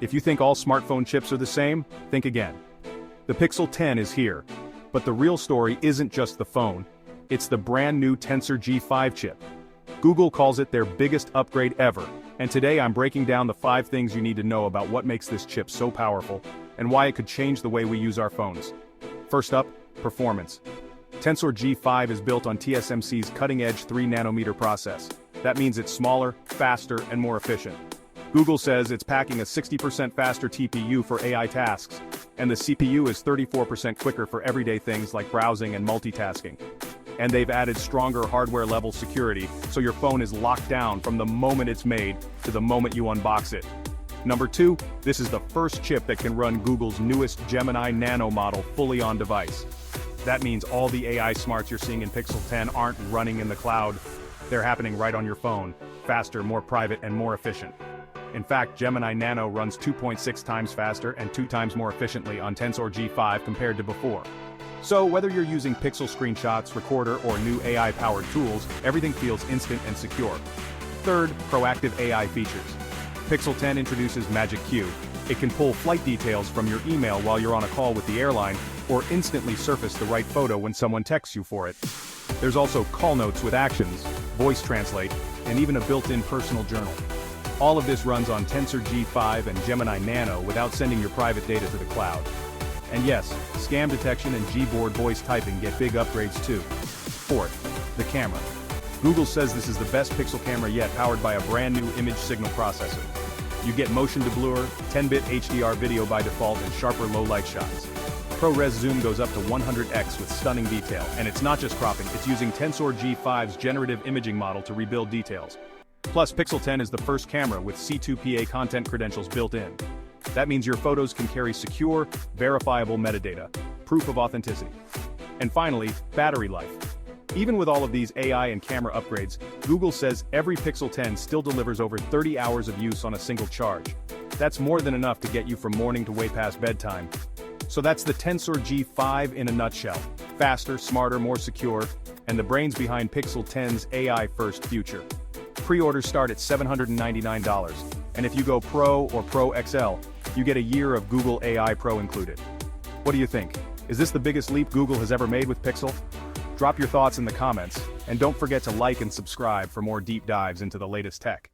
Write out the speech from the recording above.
If you think all smartphone chips are the same, think again. The Pixel 10 is here. But the real story isn't just the phone. It's the brand new Tensor G5 chip. Google calls it their biggest upgrade ever, and today I'm breaking down the 5 things you need to know about what makes this chip so powerful, and why it could change the way we use our phones. First up, performance. Tensor G5 is built on TSMC's cutting-edge 3nm process. That means it's smaller, faster, and more efficient. Google says it's packing a 60% faster TPU for AI tasks, and the CPU is 34% quicker for everyday things like browsing and multitasking. And they've added stronger hardware-level security, so your phone is locked down from the moment it's made to the moment you unbox it. Number 2, this is the first chip that can run Google's newest Gemini Nano model fully on device. That means all the AI smarts you're seeing in Pixel 10 aren't running in the cloud. They're happening right on your phone, faster, more private, and more efficient. In fact, Gemini Nano runs 2.6 times faster and 2 times more efficiently on Tensor G5 compared to before. So whether you're using Pixel screenshots, recorder, or new AI-powered tools, everything feels instant and secure. Third, proactive AI features. Pixel 10 introduces Magic Queue. It can pull flight details from your email while you're on a call with the airline, or instantly surface the right photo when someone texts you for it. There's also call notes with actions, voice translate, and even a built-in personal journal. All of this runs on Tensor G5 and Gemini Nano without sending your private data to the cloud. And yes, scam detection and Gboard voice typing get big upgrades too. Fourth, the camera. Google says this is the best Pixel camera yet, powered by a brand new image signal processor. You get motion deblur, 10-bit HDR video by default, and sharper low-light shots. ProRes zoom goes up to 100x with stunning detail, and it's not just cropping, it's using Tensor G5's generative imaging model to rebuild details. Plus, Pixel 10 is the first camera with C2PA content credentials built in. That means your photos can carry secure, verifiable metadata, proof of authenticity. And finally, battery life. Even with all of these AI and camera upgrades, Google says every Pixel 10 still delivers over 30 hours of use on a single charge. That's more than enough to get you from morning to way past bedtime. So that's the Tensor G5 in a nutshell. Faster, smarter, more secure, and the brains behind Pixel 10's AI-first future. Pre-orders start at $799, and if you go Pro or Pro XL, you get a year of Google AI Pro included. What do you think? Is this the biggest leap Google has ever made with Pixel? Drop your thoughts in the comments, and don't forget to like and subscribe for more deep dives into the latest tech.